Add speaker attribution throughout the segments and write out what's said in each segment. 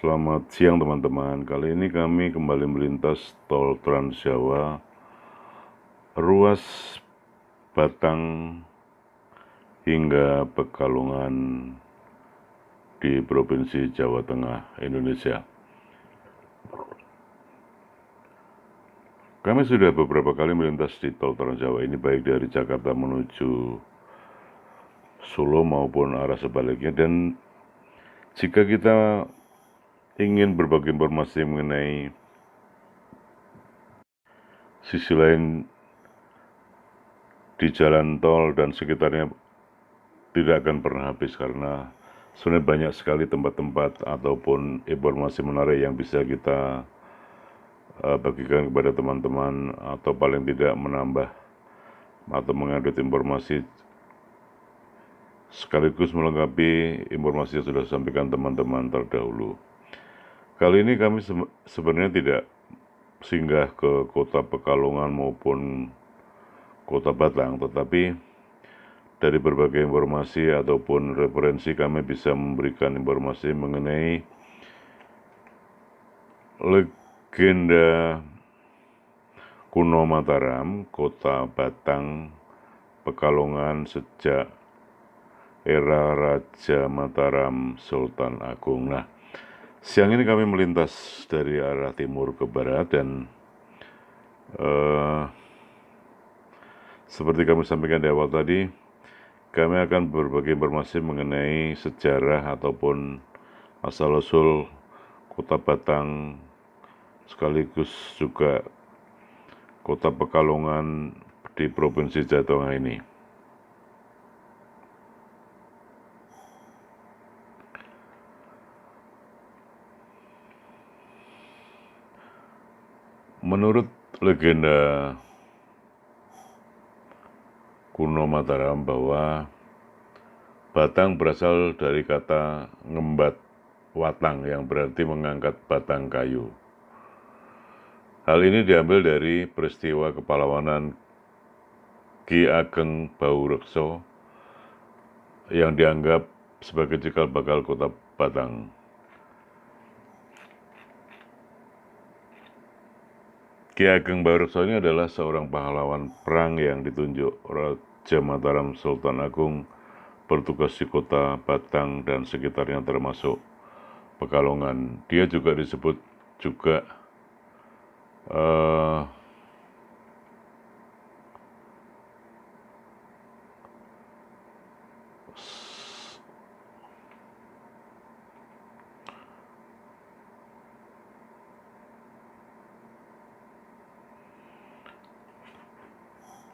Speaker 1: Selamat siang teman-teman. Kali ini kami kembali melintas tol Trans Jawa, ruas Batang hingga Pekalongan di Provinsi Jawa Tengah, Indonesia. Kami sudah beberapa kali melintas di tol Trans Jawa ini, baik dari Jakarta menuju Solo maupun arah sebaliknya. Dan jika kita ingin berbagi informasi mengenai sisi lain di jalan tol dan sekitarnya, tidak akan pernah habis, karena sebenarnya banyak sekali tempat-tempat ataupun informasi menarik yang bisa kita bagikan kepada teman-teman, atau paling tidak menambah atau mengupdate informasi sekaligus melengkapi informasi yang sudah disampaikan teman-teman terdahulu. Kali ini kami sebenarnya tidak singgah ke kota Pekalongan maupun kota Batang, tetapi dari berbagai informasi ataupun referensi kami bisa memberikan informasi mengenai legenda kuno Mataram, kota Batang, Pekalongan sejak era Raja Mataram Sultan Agung. Nah, siang ini kami melintas dari arah timur ke barat, dan seperti kami sampaikan di awal tadi, kami akan berbagi informasi mengenai sejarah ataupun asal-usul kota Batang, sekaligus juga kota Pekalongan di Provinsi Jawa Tengah ini. Menurut legenda kuno Mataram bahwa batang berasal dari kata ngembat watang yang berarti mengangkat batang kayu. Hal ini diambil dari peristiwa kepahlawanan Ki Ageng Baurekso yang dianggap sebagai cikal bakal kota Batang. Ki Ageng Baurekso ini adalah seorang pahlawan perang yang ditunjuk Raja Mataram Sultan Agung bertugas di kota Batang dan sekitarnya termasuk Pekalongan. Dia juga disebut juga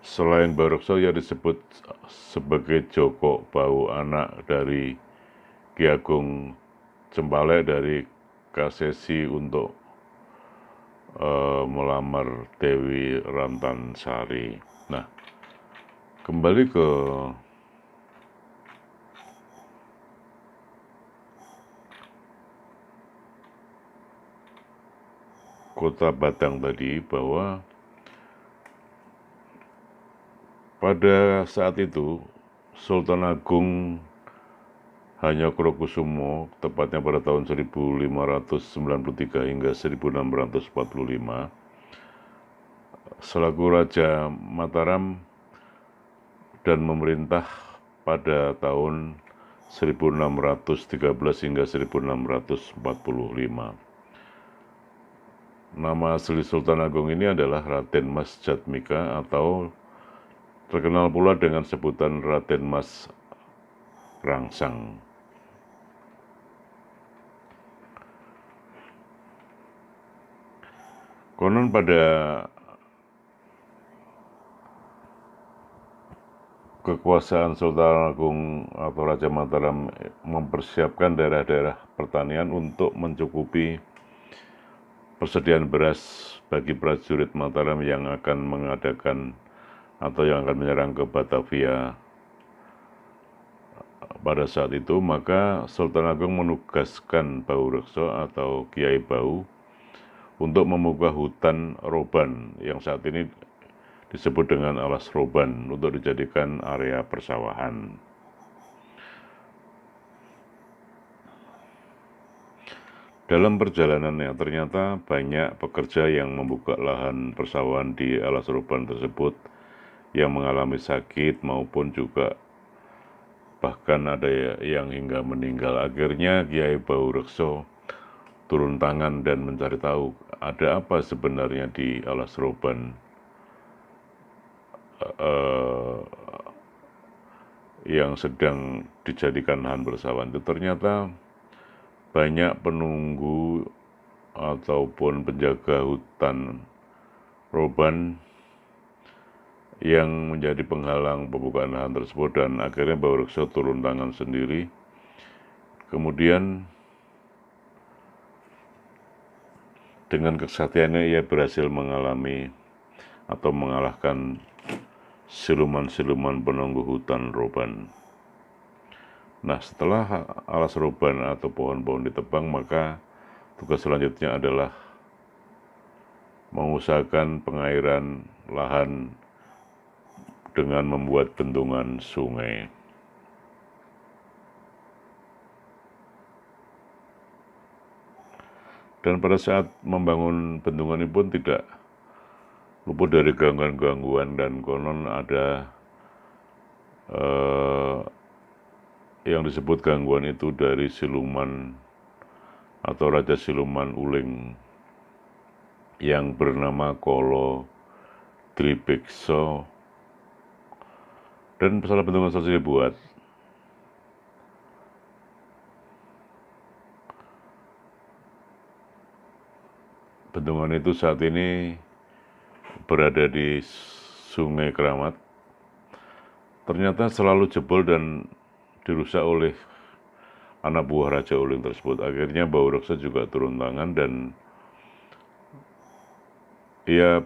Speaker 1: selain Baurekso, ia disebut sebagai Joko Bau, anak dari Ki Ageng Cempalek dari Kasesi untuk melamar Dewi Rantansari. Nah, kembali ke kota Batang tadi, bahwa pada saat itu Sultan Agung Hanyokrokusumo, tepatnya pada tahun 1593 hingga 1645, selaku Raja Mataram dan memerintah pada tahun 1613 hingga 1645. Nama asli Sultan Agung ini adalah Raden Mas Jatmika, atau terkenal pula dengan sebutan Raden Mas Rangsang. Konon pada kekuasaan Sultan Agung atau Raja Mataram mempersiapkan daerah-daerah pertanian untuk mencukupi persediaan beras bagi prajurit Mataram yang akan mengadakan atau yang akan menyerang ke Batavia pada saat itu. Maka Sultan Agung menugaskan Baurekso atau Kiai Bau untuk membuka hutan Roban yang saat ini disebut dengan Alas Roban untuk dijadikan area persawahan. Dalam perjalanannya ternyata banyak pekerja yang membuka lahan persawahan di alas roban tersebut yang mengalami sakit maupun juga bahkan ada yang hingga meninggal. Akhirnya Kiai Baurekso turun tangan dan mencari tahu ada apa sebenarnya di alas roban eh, yang sedang dijadikan lahan persawahan itu. Ternyata banyak penunggu ataupun penjaga hutan roban yang menjadi penghalang pembukaan lahan tersebut, dan akhirnya Baurekso turun tangan sendiri. Kemudian dengan kesaktiannya ia berhasil mengalami atau mengalahkan siluman-siluman penunggu hutan roban. Nah, setelah alas roban atau pohon-pohon ditebang, maka tugas selanjutnya adalah mengusahakan pengairan lahan dengan membuat bendungan sungai. Dan pada saat membangun bendungan ini pun tidak luput dari gangguan-gangguan, dan konon ada yang disebut gangguan itu dari siluman atau raja siluman uling yang bernama Kolo Tripekso. Dan setelah bendungan selesai dibuat, bendungan itu saat ini berada di Sungai Keramat. Ternyata selalu jebol dan dirusak oleh anak buah Raja Uling tersebut. Akhirnya Baurekso juga turun tangan dan ia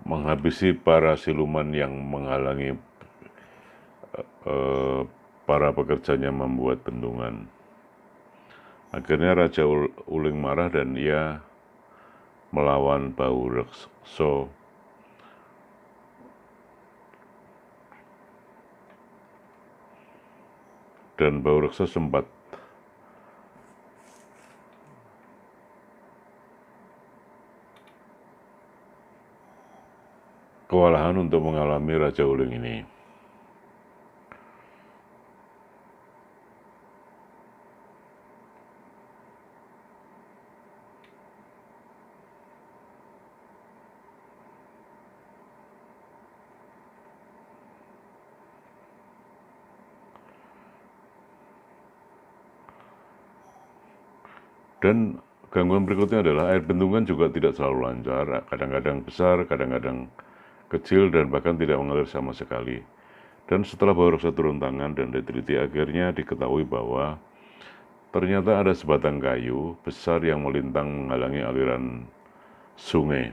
Speaker 1: menghabisi para siluman yang menghalangi para pekerjanya membuat bendungan. Akhirnya Raja Uling marah dan ia melawan Baurekso. Dan Baurekso sempat kewalahan untuk mengalami Raja Uling ini. Dan gangguan berikutnya adalah air bendungan juga tidak selalu lancar, kadang-kadang besar, kadang-kadang kecil, dan bahkan tidak mengalir sama sekali. Dan setelah Baurekso turun tangan dan diteliti, akhirnya diketahui bahwa ternyata ada sebatang kayu besar yang melintang menghalangi aliran sungai.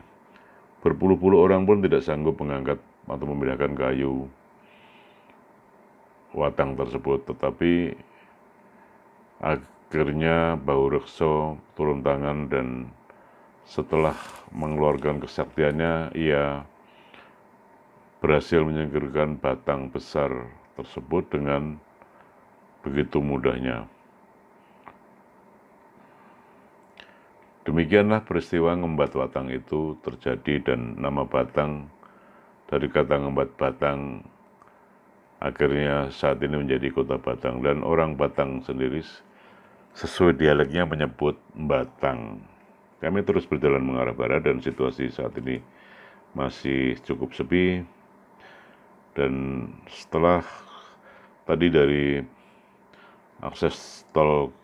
Speaker 1: Berpuluh-puluh orang pun tidak sanggup mengangkat atau memindahkan kayu watang tersebut, tetapi akhirnya Baurekso turun tangan dan setelah mengeluarkan kesaktiannya, ia berhasil menyingkirkan batang besar tersebut dengan begitu mudahnya. Demikianlah peristiwa ngembat watang itu terjadi, dan nama Batang dari kata ngembat batang akhirnya saat ini menjadi kota Batang, dan orang Batang sendiri sesuai dialeknya menyebut Batang. Kami terus berjalan mengarah barat dan situasi saat ini masih cukup sepi. Dan setelah tadi dari akses tol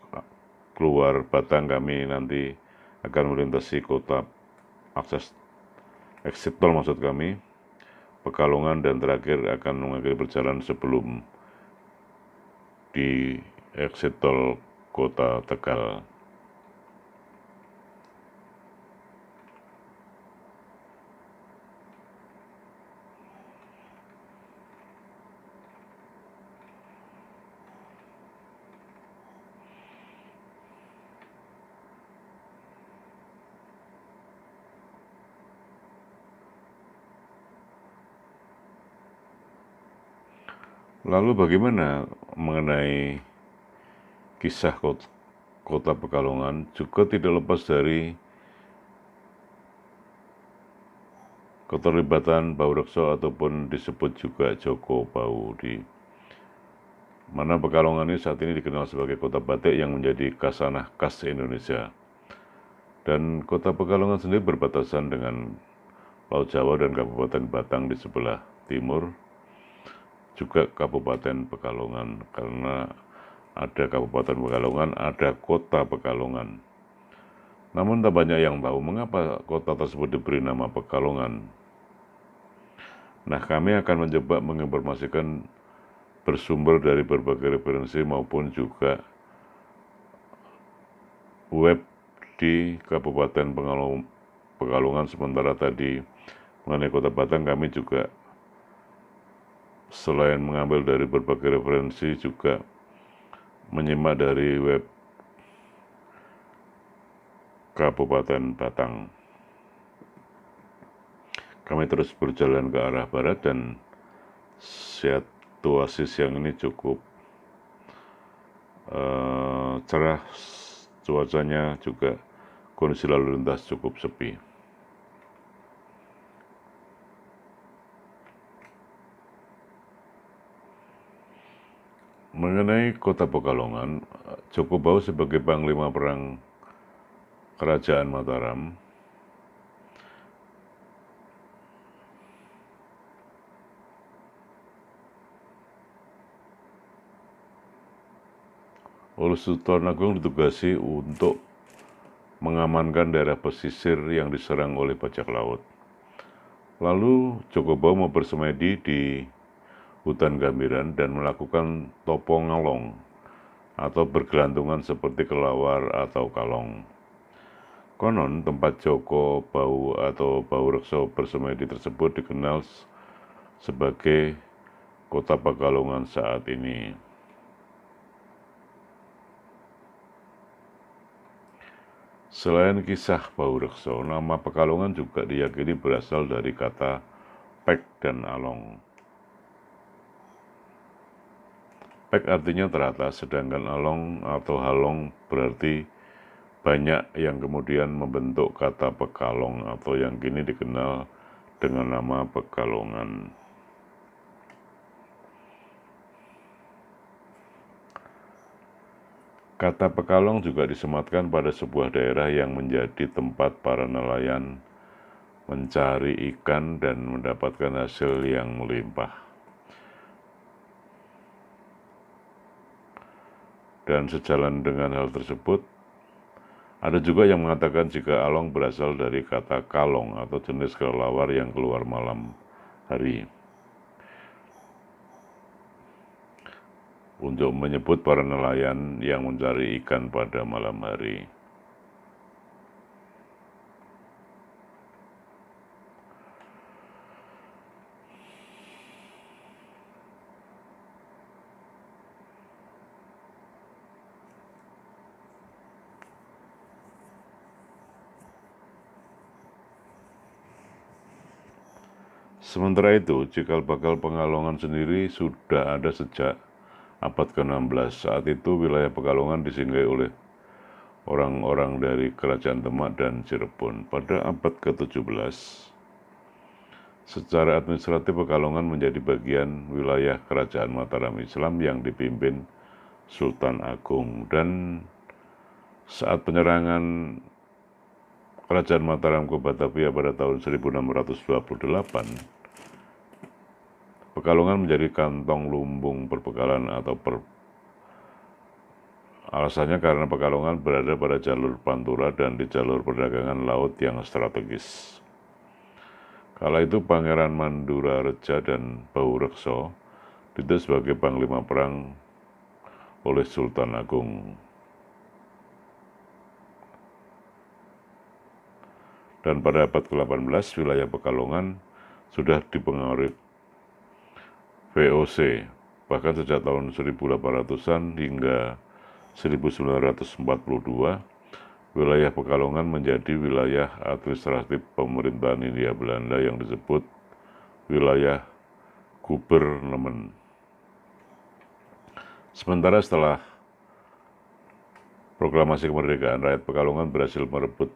Speaker 1: keluar Batang, kami nanti akan melintasi kota akses exit tol maksud kami Pekalongan, dan terakhir akan mengakhiri perjalanan sebelum di exit tol kota Tegal. Lalu bagaimana mengenai kisah kota Pekalongan juga tidak lepas dari keterlibatan Bau Rekso ataupun disebut juga Joko Bau, di mana Pekalongan ini saat ini dikenal sebagai kota batik yang menjadi khasanah khas Indonesia. Dan kota Pekalongan sendiri berbatasan dengan Laut Jawa dan Kabupaten Batang di sebelah timur, juga Kabupaten Pekalongan, karena ada Kabupaten Pekalongan, ada Kota Pekalongan. Namun tak banyak yang tahu mengapa kota tersebut diberi nama Pekalongan. Nah, kami akan mencoba menginformasikan bersumber dari berbagai referensi maupun juga web di Kabupaten Pekalongan. Sementara tadi mengenai Kota Batang, kami juga selain mengambil dari berbagai referensi juga menyimak dari web Kabupaten Batang. Kami terus berjalan ke arah barat dan situasi siang ini cukup cerah, cuacanya juga kondisi lalu lintas cukup sepi. Mengenai Kota Pekalongan, Joko Bau sebagai Panglima Perang Kerajaan Mataram oleh Sultan Agung ditugasi untuk mengamankan daerah pesisir yang diserang oleh bajak laut. Lalu Joko Bau bersemedi di hutan Gambiran dan melakukan topo ngalong atau bergelantungan seperti kelawar atau kalong. Konon tempat Joko Bau atau Bau Rekso bersemedi tersebut dikenal sebagai Kota Pekalongan saat ini. Selain kisah Bau Rekso, nama Pekalongan juga diyakini berasal dari kata pek dan along. Pek artinya teratas, sedangkan along atau halong berarti banyak, yang kemudian membentuk kata Pekalong atau yang kini dikenal dengan nama Pekalongan. Kata Pekalong juga disematkan pada sebuah daerah yang menjadi tempat para nelayan mencari ikan dan mendapatkan hasil yang melimpah. Dan sejalan dengan hal tersebut, ada juga yang mengatakan jika along berasal dari kata kalong atau jenis kelelawar yang keluar malam hari, untuk menyebut para nelayan yang mencari ikan pada malam hari. Sementara itu, cikal bakal Pekalongan sendiri sudah ada sejak abad ke-16. Saat itu wilayah Pekalongan disinggahi oleh orang-orang dari Kerajaan Demak dan Cirebon. Pada abad ke-17, secara administratif Pekalongan menjadi bagian wilayah Kerajaan Mataram Islam yang dipimpin Sultan Agung. Dan saat penyerangan Kerajaan Mataram ke Batavia pada tahun 1628, Pekalongan menjadi kantong lumbung perbekalan atau alasannya karena Pekalongan berada pada jalur Pantura dan di jalur perdagangan laut yang strategis. Kala itu Pangeran Mandura Reja dan Bau Rekso ditunjuk sebagai panglima perang oleh Sultan Agung. Dan pada abad ke-18 wilayah Pekalongan sudah dipengaruhi VOC, bahkan sejak tahun 1800-an hingga 1942, wilayah Pekalongan menjadi wilayah administratif pemerintahan Hindia Belanda yang disebut wilayah Gubernemen. Sementara setelah proklamasi kemerdekaan, rakyat Pekalongan berhasil merebut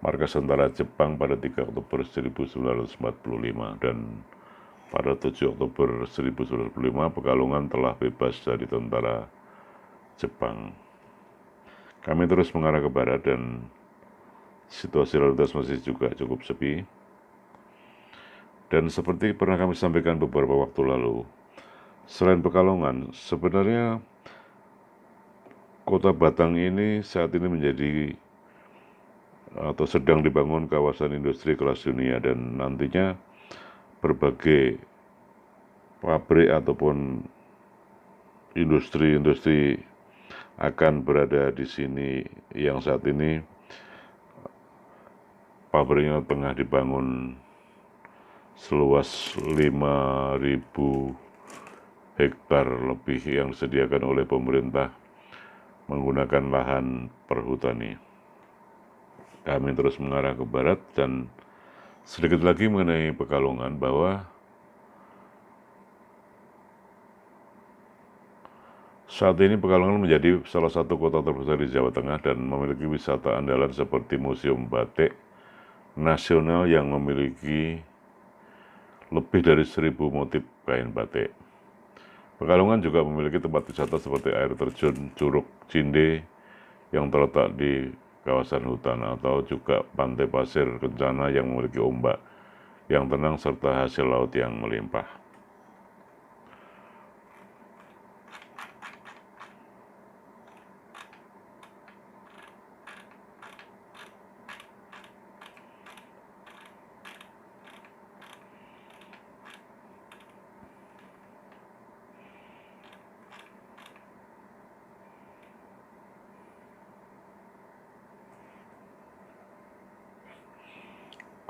Speaker 1: markas tentara Jepang pada 3 Oktober 1945 dan pada 7 Oktober 1945 Pekalongan telah bebas dari tentara Jepang. Kami terus mengarah ke barat dan situasi lalu lintas masih juga cukup sepi. Dan seperti pernah kami sampaikan beberapa waktu lalu, selain Pekalongan, sebenarnya Kota Batang ini saat ini menjadi atau sedang dibangun kawasan industri kelas dunia, dan nantinya berbagai pabrik ataupun industri akan berada di sini, yang saat ini pabriknya tengah dibangun seluas 5.000 hektar lebih yang disediakan oleh pemerintah menggunakan lahan perhutani. Kami terus mengarah ke barat dan sedikit lagi mengenai Pekalongan, bahwa saat ini Pekalongan menjadi salah satu kota terbesar di Jawa Tengah dan memiliki wisata andalan seperti Museum Batik Nasional yang memiliki lebih dari 1.000 motif kain batik. Pekalongan juga memiliki tempat wisata seperti air terjun Curug Cinde yang terletak di kawasan hutan, atau juga pantai pasir Kencana yang memiliki ombak yang tenang serta hasil laut yang melimpah.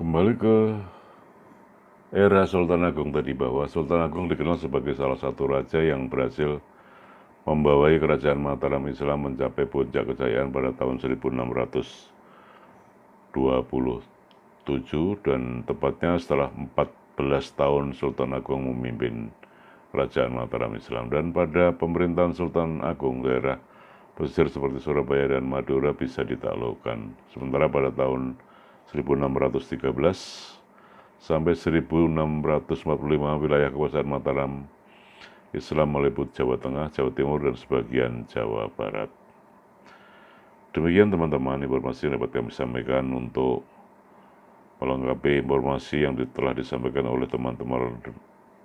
Speaker 1: Kembali ke era Sultan Agung tadi, bahwa Sultan Agung dikenal sebagai salah satu raja yang berhasil membawai kerajaan Mataram Islam mencapai puncak kejayaan pada tahun 1627, dan tepatnya setelah 14 tahun Sultan Agung memimpin kerajaan Mataram Islam. Dan pada pemerintahan Sultan Agung, daerah pesisir seperti Surabaya dan Madura bisa ditaklukkan. Sementara pada tahun 1613 sampai 1645 wilayah kekuasaan Mataram Islam meliput Jawa Tengah, Jawa Timur, dan sebagian Jawa Barat. Demikian teman-teman informasi yang dapat kami sampaikan untuk melengkapi informasi yang telah disampaikan oleh teman-teman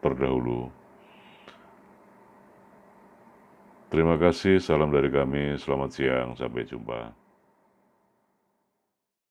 Speaker 1: terdahulu. Terima kasih, salam dari kami, selamat siang, sampai jumpa.